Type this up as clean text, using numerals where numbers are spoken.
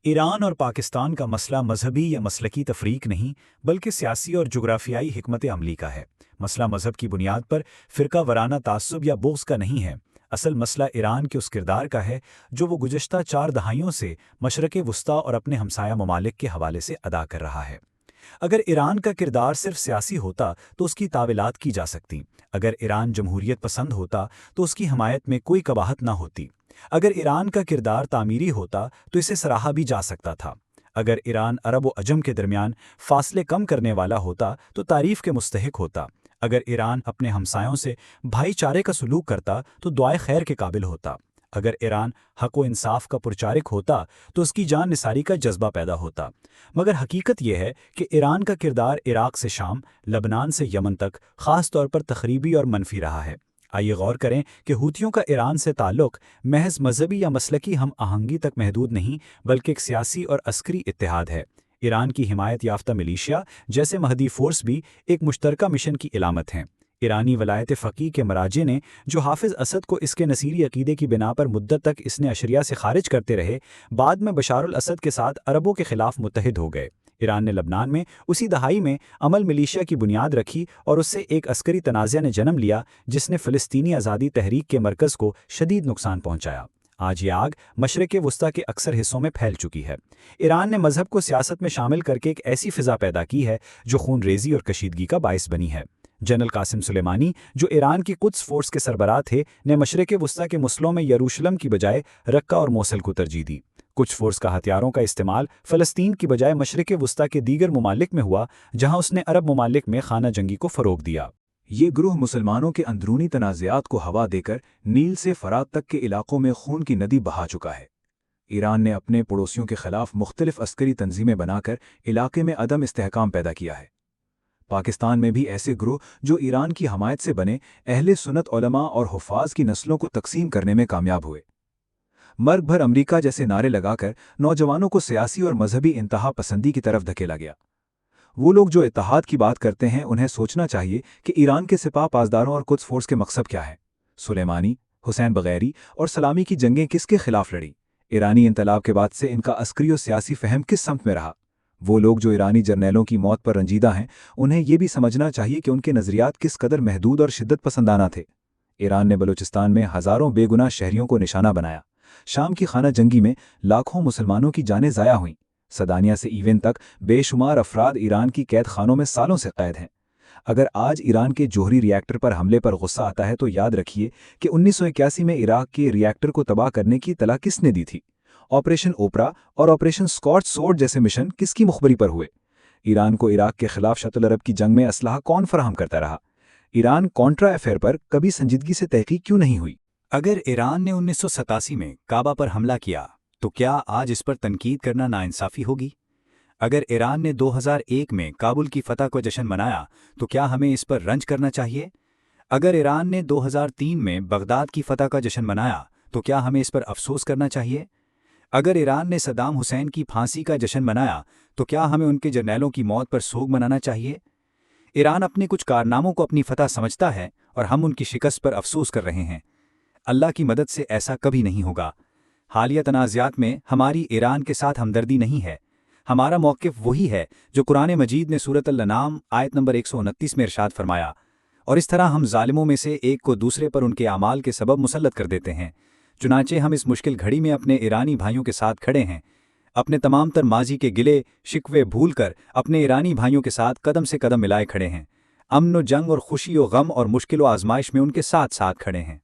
ایران اور پاکستان کا مسئلہ مذہبی یا مسلکی تفریق نہیں بلکہ سیاسی اور جغرافیائی حکمت عملی کا ہے۔ مسئلہ مذہب کی بنیاد پر فرقہ وارانہ تعصب یا بغض کا نہیں ہے۔ اصل مسئلہ ایران کے اس کردار کا ہے جو وہ گزشتہ 4 دہائیوں سے مشرق وسطیٰ اور اپنے ہمسایہ ممالک کے حوالے سے ادا کر رہا ہے۔ اگر ایران کا کردار صرف سیاسی ہوتا تو اس کی تعویلات کی جا سکتی۔ اگر ایران جمہوریت پسند ہوتا تو اس کی حمایت میں کوئی قباحت نہ ہوتی۔ اگر ایران کا کردار تعمیری ہوتا تو اسے سراہا بھی جا سکتا تھا۔ اگر ایران عرب و عجم کے درمیان فاصلے کم کرنے والا ہوتا تو تعریف کے مستحق ہوتا۔ اگر ایران اپنے ہمسایوں سے بھائی چارے کا سلوک کرتا تو دعائے خیر کے قابل ہوتا۔ اگر ایران حق و انصاف کا پرچارک ہوتا تو اس کی جان نثاری کا جذبہ پیدا ہوتا۔ مگر حقیقت یہ ہے کہ ایران کا کردار عراق سے شام، لبنان سے یمن تک خاص طور پر تخریبی اور منفی رہا ہے۔ آئیے غور کریں کہ حوثیوں کا ایران سے تعلق محض مذہبی یا مسلکی ہم آہنگی تک محدود نہیں بلکہ ایک سیاسی اور عسکری اتحاد ہے۔ ایران کی حمایت یافتہ ملیشیا جیسے مہدی فورس بھی ایک مشترکہ مشن کی علامت ہیں۔ ایرانی ولایت فقیہ کے مراجع نے جو حافظ اسد کو اس کے نصیری عقیدے کی بنا پر مدت تک اس نے اشریہ سے خارج کرتے رہے، بعد میں بشار الاسد کے ساتھ عربوں کے خلاف متحد ہو گئے۔ ایران نے لبنان میں اسی دہائی میں عمل ملیشیا کی بنیاد رکھی اور اس سے ایک عسکری تنازع نے جنم لیا جس نے فلسطینی آزادی تحریک کے مرکز کو شدید نقصان پہنچایا۔ آج یہ آگ مشرق وسطیٰ کے اکثر حصوں میں پھیل چکی ہے۔ ایران نے مذہب کو سیاست میں شامل کر کے ایک ایسی فضا پیدا کی ہے جو خون ریزی اور کشیدگی کا باعث بنی ہے۔ جنرل قاسم سلیمانی جو ایران کی قدس فورس کے سربراہ تھے نے مشرق وسطیٰ کے مسئلوں میں یروشلم کی بجائے رقہ اور موصل کو ترجیح دی۔ کچھ فورس کا ہتھیاروں کا استعمال فلسطین کی بجائے مشرق وسطیٰ کے دیگر ممالک میں ہوا جہاں اس نے عرب ممالک میں خانہ جنگی کو فروغ دیا۔ یہ گروہ مسلمانوں کے اندرونی تنازعات کو ہوا دے کر نیل سے فرات تک کے علاقوں میں خون کی ندی بہا چکا ہے۔ ایران نے اپنے پڑوسیوں کے خلاف مختلف عسکری تنظیمیں بنا کر علاقے میں عدم استحکام پیدا کیا ہے۔ پاکستان میں بھی ایسے گروہ جو ایران کی حمایت سے بنے اہل سنت علماء اور حفاظ کی نسلوں کو تقسیم کرنے میں کامیاب ہوئے۔ مرگ بھر امریکہ جیسے نعرے لگا کر نوجوانوں کو سیاسی اور مذہبی انتہا پسندی کی طرف دھکیلا گیا۔ وہ لوگ جو اتحاد کی بات کرتے ہیں انہیں سوچنا چاہیے کہ ایران کے سپاہ پاسداروں اور قدس فورس کے مقصد کیا ہے۔ سلیمانی، حسین بغیری اور سلامی کی جنگیں کس کے خلاف لڑیں؟ ایرانی انقلاب کے بعد سے ان کا عسکری اور سیاسی فہم کس سمت میں رہا؟ وہ لوگ جو ایرانی جرنیلوں کی موت پر رنجیدہ ہیں انہیں یہ بھی سمجھنا چاہیے کہ ان کے نظریات کس قدر محدود اور شدت پسندانہ تھے۔ ایران نے بلوچستان میں ہزاروں بے گناہ شہریوں کو نشانہ بنایا۔ شام کی خانہ جنگی میں لاکھوں مسلمانوں کی جانیں ضائع ہوئیں۔ سدانیہ سے ایون تک بے شمار افراد ایران کی قید خانوں میں سالوں سے قید ہیں۔ اگر آج ایران کے جوہری ری ایکٹر پر حملے پر غصہ آتا ہے تو یاد رکھیے کہ 1981 میں عراق کے ری ایکٹر کو تباہ کرنے کی اطلاع کس نے دی تھی؟ آپریشن اوپرا اور آپریشن اسکاٹ سورڈ جیسے مشن کس کی مخبری پر ہوئے؟ ایران کو عراق کے خلاف شط العرب کی جنگ میں اسلحہ کون فراہم کرتا رہا؟ ایران کانٹرا افیئر پر کبھی سنجیدگی سے تحقیق کیوں نہیں ہوئی؟ اگر ایران نے 1987 میں کعبہ پر حملہ کیا تو کیا آج اس پر تنقید کرنا ناانصافی ہوگی؟ اگر ایران نے 2001 میں کابل کی فتح کو جشن منایا تو کیا ہمیں اس پر رنج کرنا چاہیے؟ اگر ایران نے 2003 میں بغداد کی فتح کا جشن منایا تو کیا ہمیں اس پر افسوس کرنا چاہیے؟ اگر ایران نے صدام حسین کی پھانسی کا جشن منایا تو کیا ہمیں ان کے جرنیلوں کی موت پر سوگ منانا چاہیے؟ ایران اپنے کچھ کارناموں کو اپنی فتح سمجھتا ہے اور ہم ان کی شکست پر افسوس کر رہے ہیں۔ اللہ کی مدد سے ایسا کبھی نہیں ہوگا۔ حالیہ تنازعات میں ہماری ایران کے ساتھ ہمدردی نہیں ہے۔ ہمارا موقف وہی ہے جو قرآن مجید نے سورۃ الانعام آیت نمبر 129 میں ارشاد فرمایا، اور اس طرح ہم ظالموں میں سے ایک کو دوسرے پر ان کے اعمال کے سبب مسلط کر دیتے ہیں۔ چنانچہ ہم اس مشکل گھڑی میں اپنے ایرانی بھائیوں کے ساتھ کھڑے ہیں، اپنے تمام تر ماضی کے گلے شکوے بھول کر اپنے ایرانی بھائیوں کے ساتھ قدم سے قدم ملائے کھڑے ہیں، امن و جنگ اور خوشی و غم اور مشکل و آزمائش میں ان کے ساتھ ساتھ کھڑے ہیں۔